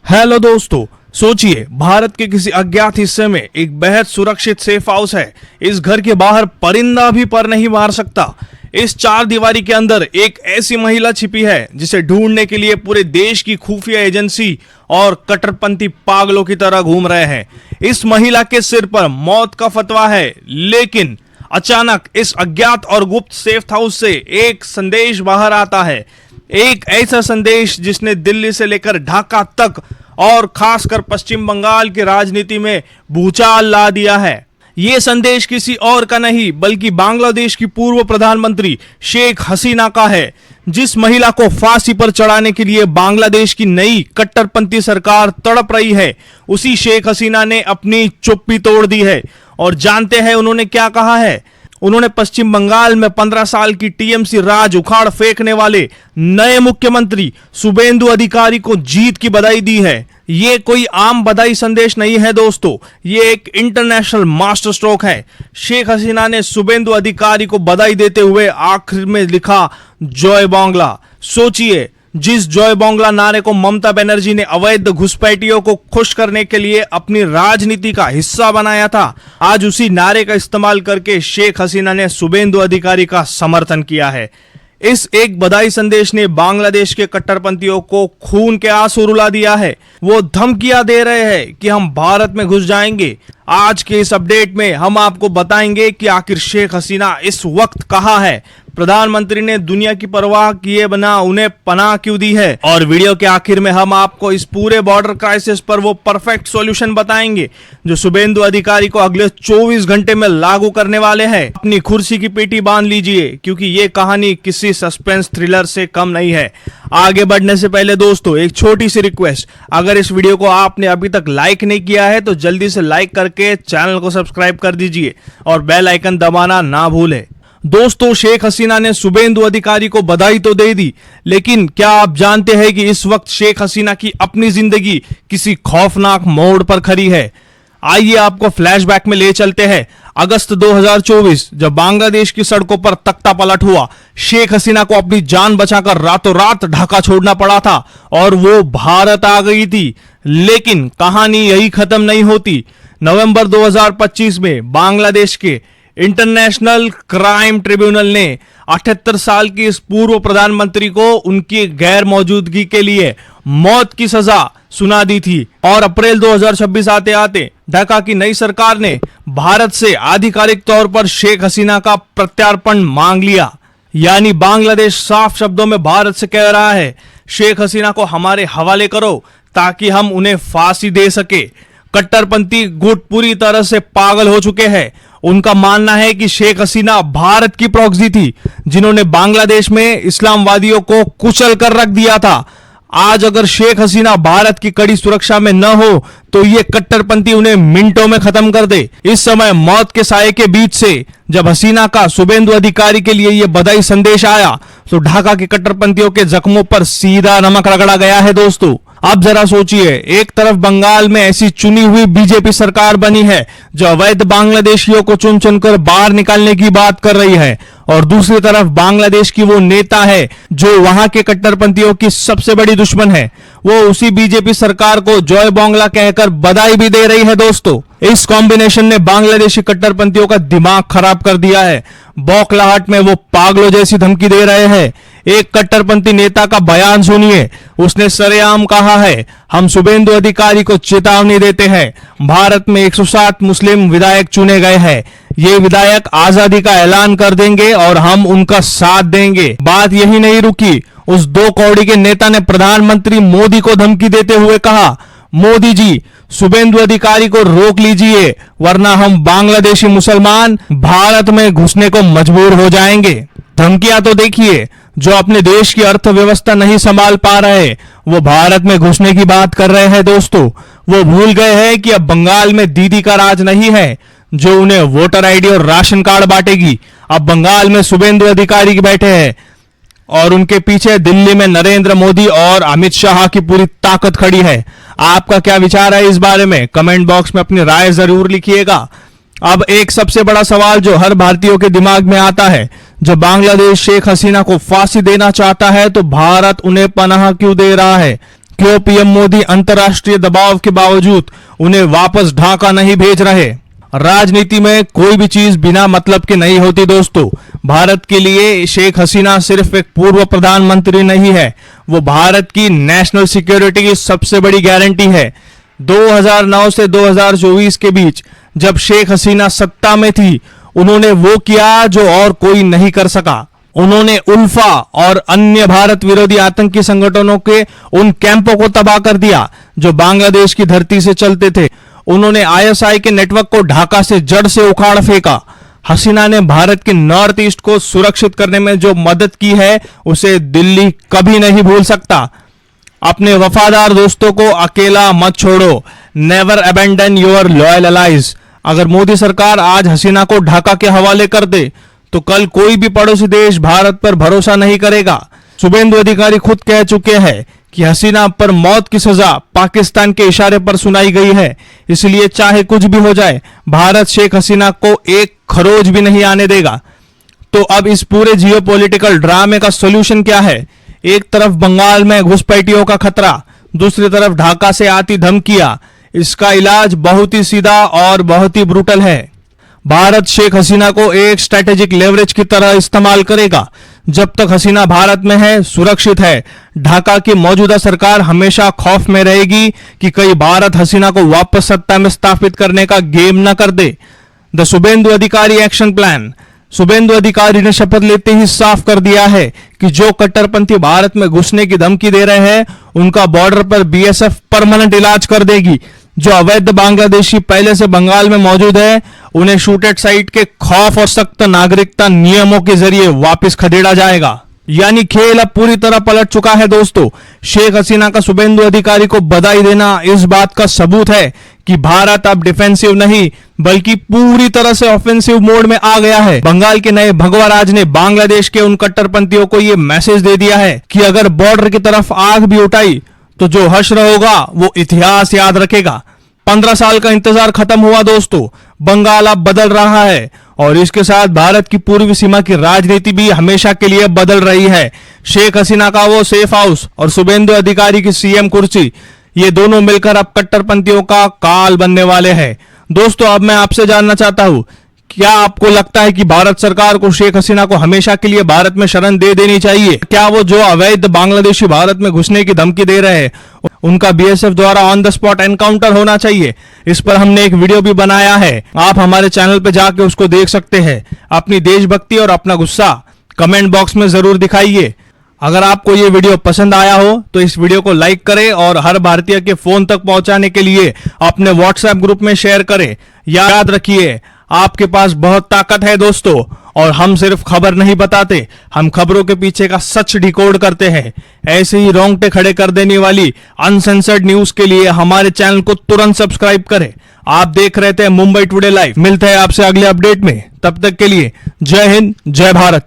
Hello दोस्तों, सोचिए भारत के किसी अज्ञात हिस्से में एक बेहद सुरक्षित सेफ हाउस है। इस घर के बाहर परिंदा भी पर नहीं मार सकता। इस चार दीवारी के अंदर एक ऐसी महिला छिपी है जिसे ढूंढने के लिए पूरे देश की खुफिया एजेंसी और कट्टरपंथी पागलों की तरह घूम रहे हैं। इस महिला के सिर पर मौत का फतवा है, लेकिन अचानक इस अज्ञात और गुप्त सेफ हाउस से एक संदेश बाहर आता है। एक ऐसा संदेश जिसने दिल्ली से लेकर ढाका तक और खासकर पश्चिम बंगाल की राजनीति में भूचाल ला दिया है। यह संदेश किसी और का नहीं बल्कि बांग्लादेश की पूर्व प्रधानमंत्री शेख हसीना का है, जिस महिला को फांसी पर चढ़ाने के लिए बांग्लादेश की नई कट्टरपंथी सरकार तड़प रही है। उसी शेख हसीना ने अपनी चुप्पी तोड़ दी है और जानते हैं उन्होंने क्या कहा है। उन्होंने पश्चिम बंगाल में 15 साल की टीएमसी राज उखाड़ फेंकने वाले नए मुख्यमंत्री शुभेंदु अधिकारी को जीत की बधाई दी है। ये कोई आम बधाई संदेश नहीं है दोस्तों, ये एक इंटरनेशनल मास्टर स्ट्रोक है। शेख हसीना ने शुभेंदु अधिकारी को बधाई देते हुए आखिर में लिखा जय बांग्ला। सोचिए, जिस जय बांग्ला नारे को ममता बनर्जी ने अवैध घुसपैठियों को खुश करने के लिए अपनी राजनीति का हिस्सा बनाया था, आज उसी नारे का इस्तेमाल करके शेख हसीना ने शुभेंदु अधिकारी का समर्थन किया है। इस एक बधाई संदेश ने बांग्लादेश के कट्टरपंथियों को खून के आंसू रुला दिया है। वो धमकियां दे रहे हैं कि हम भारत में घुस जाएंगे। आज के इस अपडेट में हम आपको बताएंगे कि आखिर शेख हसीना इस वक्त कहां है, प्रधानमंत्री ने दुनिया की परवाह किए बिना उन्हें पनाह क्यों दी है, और वीडियो के आखिर में हम आपको इस पूरे बॉर्डर क्राइसिस पर वो परफेक्ट सॉल्यूशन बताएंगे जो शुभेंदु अधिकारी को अगले 24 घंटे में लागू करने वाले हैं। अपनी कुर्सी की पेटी बांध लीजिए क्योंकि ये कहानी किसी सस्पेंस थ्रिलर से कम नहीं है। आगे बढ़ने से पहले दोस्तों एक छोटी सी रिक्वेस्ट, अगर इस वीडियो को आपने अभी तक लाइक नहीं किया है तो जल्दी से लाइक करके चैनल को सब्सक्राइब कर दीजिए और बेल आइकन दबाना ना भूलें। दोस्तों, शेख हसीना ने शुभेंदु अधिकारी को बधाई तो दे दी, लेकिन क्या आप जानते हैं कि इस वक्त शेख हसीना की अपनी जिंदगी किसी खौफनाक मोड़ पर खड़ी है। आइए आपको फ्लैशबैक में ले चलते हैं। अगस्त 2024 जब बांग्लादेश की सड़कों पर तख्ता पलट हुआ, शेख हसीना को अपनी जान बचाकर रातों रात ढाका छोड़ना पड़ा था और वो भारत आ गई थी। लेकिन कहानी यही खत्म नहीं होती। नवंबर 2025 में बांग्लादेश के इंटरनेशनल क्राइम ट्रिब्यूनल ने 78 साल की इस पूर्व प्रधानमंत्री को उनकी गैर मौजूदगी के लिए मौत की सजा सुना दी थी। और अप्रैल 2026 आते आते ढाका की नई सरकार ने भारत से आधिकारिक तौर पर शेख हसीना का प्रत्यार्पण मांग लिया। यानी बांग्लादेश साफ शब्दों में भारत से कह रहा है, शेख हसीना को हमारे हवाले करो ताकि हम उन्हें फांसी दे सके। कट्टरपंथी गुट पूरी तरह से पागल हो चुके हैं। उनका मानना है कि शेख हसीना भारत की प्रॉक्सी थी जिन्होंने बांग्लादेश में इस्लामवादियों को कुचल कर रख दिया था। आज अगर शेख हसीना भारत की कड़ी सुरक्षा में न हो तो ये कट्टरपंथी उन्हें मिनटों में खत्म कर दे। इस समय मौत के साये के बीच से जब हसीना का शुभेंदु अधिकारी के लिए यह बधाई संदेश आया तो ढाका के कट्टरपंथियों के जख्मों पर सीधा नमक रगड़ा गया है। दोस्तों, अब जरा सोचिए, एक तरफ बंगाल में ऐसी चुनी हुई बीजेपी सरकार बनी है जो अवैध बांग्लादेशियों को चुन चुनकर बाहर निकालने की बात कर रही है, और दूसरी तरफ बांग्लादेश की वो नेता है जो वहां के कट्टरपंथियों की सबसे बड़ी दुश्मन है। वो उसी बीजेपी सरकार को जय बांग्ला कहकर बधाई भी दे रही है। दोस्तों, इस कॉम्बिनेशन ने बांग्लादेशी कट्टरपंथियों का दिमाग खराब कर दिया है। बौखलाहट में वो पागलों जैसी धमकी दे रहे हैं। एक कट्टरपंथी नेता का बयान सुनिए। उसने सरेआम कहा है, हम शुभेंदु अधिकारी को चेतावनी देते हैं, भारत में 107 मुस्लिम विधायक चुने गए हैं, ये विधायक आजादी का ऐलान कर देंगे और हम उनका साथ देंगे। बात यही नहीं रुकी, उस दो कौड़ी के नेता ने प्रधानमंत्री मोदी को धमकी देते हुए कहा, मोदी जी, शुभेंदु अधिकारी को रोक लीजिए वरना हम बांग्लादेशी मुसलमान भारत में घुसने को मजबूर हो जाएंगे। धमकियां तो देखिए, जो अपने देश की अर्थव्यवस्था नहीं संभाल पा रहे वो भारत में घुसने की बात कर रहे हैं। दोस्तों, वो भूल गए हैं कि अब बंगाल में दीदी का राज नहीं है जो उन्हें वोटर आईडी और राशन कार्ड बांटेगी। अब बंगाल में शुभेंदु अधिकारी बैठे हैं और उनके पीछे दिल्ली में नरेंद्र मोदी और अमित शाह की पूरी ताकत खड़ी है। आपका क्या विचार है इस बारे में? कमेंट बॉक्स में अपनी राय जरूर लिखिएगा। अब एक सबसे बड़ा सवाल जो हर भारतीयों के दिमाग में आता है, जब बांग्लादेश शेख हसीना को फांसी देना चाहता है तो भारत उन्हें पनाह क्यों दे रहा है? क्यों पीएम मोदी अंतर्राष्ट्रीय दबाव के बावजूद उन्हें वापस ढाका नहीं भेज रहे? राजनीति में कोई भी चीज बिना मतलब के नहीं होती दोस्तों। भारत के लिए शेख हसीना सिर्फ एक पूर्व प्रधानमंत्री नहीं है, वो भारत की नेशनल सिक्योरिटी की सबसे बड़ी गारंटी है। 2009 से 2024 के बीच जब शेख हसीना सत्ता में थी, उन्होंने वो किया जो और कोई नहीं कर सका। उन्होंने उल्फा और अन्य भारत विरोधी आतंकी संगठनों के उन कैंपों को तबाह कर दिया जो बांग्लादेश की धरती से चलते थे। उन्होंने आईएसआई के नेटवर्क को ढाका से जड़ से उखाड़ फेंका। हसीना ने भारत के नॉर्थ ईस्ट को सुरक्षित करने में जो मदद की है, उसे दिल्ली कभी नहीं भूल सकता। अपने वफादार दोस्तों को अकेला मत छोड़ो। Never abandon your loyal allies. अगर मोदी सरकार आज हसीना को ढाका के हवाले कर दे तो कल कोई भी पड़ोसी देश भारत पर भरोसा नहीं करेगा। शुभेंदु अधिकारी खुद कह चुके हैं कि हसीना पर मौत की सजा पाकिस्तान के इशारे पर सुनाई गई है, इसलिए चाहे कुछ भी हो जाए, भारत शेख हसीना को एक खरोज भी नहीं आने देगा। तो अब इस पूरे जियोपॉलिटिकल ड्रामे का सॉल्यूशन क्या है? एक तरफ बंगाल में घुसपैठियों का खतरा, दूसरी तरफ ढाका से आती धमकियां। इसका इलाज बहुत ही सीधा और बहुत ही ब्रूटल है। भारत शेख हसीना को एक स्ट्रेटेजिक लेवरेज की तरह इस्तेमाल करेगा। जब तक हसीना भारत में है, सुरक्षित है, ढाका की मौजूदा सरकार हमेशा खौफ में रहेगी कि कहीं भारत हसीना को वापस सत्ता में स्थापित करने का गेम न कर दे। द शुभेंदु अधिकारी एक्शन प्लान। शुभेंदु अधिकारी ने शपथ लेते ही साफ कर दिया है कि जो कट्टरपंथी भारत में घुसने की धमकी दे रहे हैं, उनका बॉर्डर पर बीएसएफ परमानेंट इलाज कर देगी। जो अवैध बांग्लादेशी पहले से बंगाल में मौजूद है, उन्हें शूटेड साइट के खौफ और सख्त नागरिकता नियमों के जरिए वापस खदेड़ा जाएगा। यानी खेल अब पूरी तरह पलट चुका है दोस्तों। शेख हसीना का शुभेंदु अधिकारी को बधाई देना इस बात का सबूत है कि भारत अब डिफेंसिव नहीं बल्कि पूरी तरह से ऑफेंसिव मोड में आ गया है। बंगाल के नए भगवा राज ने बांग्लादेश के उन कट्टरपंथियों को यह मैसेज दे दिया है कि अगर बॉर्डर की तरफ आग भी उठाई तो जो हश्र होगा वो इतिहास याद रखेगा। 15 साल का इंतजार खत्म हुआ दोस्तों। बंगाल अब बदल रहा है और इसके साथ भारत की पूर्वी सीमा की राजनीति भी हमेशा के लिए बदल रही है। शेख हसीना का वो सेफ हाउस और शुभेंदु अधिकारी की सीएम कुर्सी, ये दोनों मिलकर अब कट्टरपंथियों का काल बनने वाले हैं। दोस्तों, अब मैं आपसे जानना चाहता हूं, क्या आपको लगता है कि भारत सरकार को शेख हसीना को हमेशा के लिए भारत में शरण दे देनी चाहिए? क्या वो जो अवैध बांग्लादेशी भारत में घुसने की धमकी दे रहे हैं, उनका बीएसएफ द्वारा ऑन द स्पॉट एनकाउंटर होना चाहिए? इस पर हमने एक वीडियो भी बनाया है, आप हमारे चैनल पे जाके उसको देख सकते हैं। अपनी देशभक्ति और अपना गुस्सा कमेंट बॉक्स में जरूर दिखाइए। अगर आपको ये वीडियो पसंद आया हो तो इस वीडियो को लाइक करें और हर भारतीय के फोन तक पहुंचाने के लिए अपने व्हाट्सएप ग्रुप में शेयर करें। याद रखिए, आपके पास बहुत ताकत है दोस्तों, और हम सिर्फ खबर नहीं बताते, हम खबरों के पीछे का सच डिकोड करते हैं। ऐसे ही रोंगटे खड़े कर देने वाली अनसेंसर्ड न्यूज के लिए हमारे चैनल को तुरंत सब्सक्राइब करें। आप देख रहे थे मुंबई टुडे लाइव। मिलते हैं आपसे अगले अपडेट में, तब तक के लिए जय हिंद, जय भारत।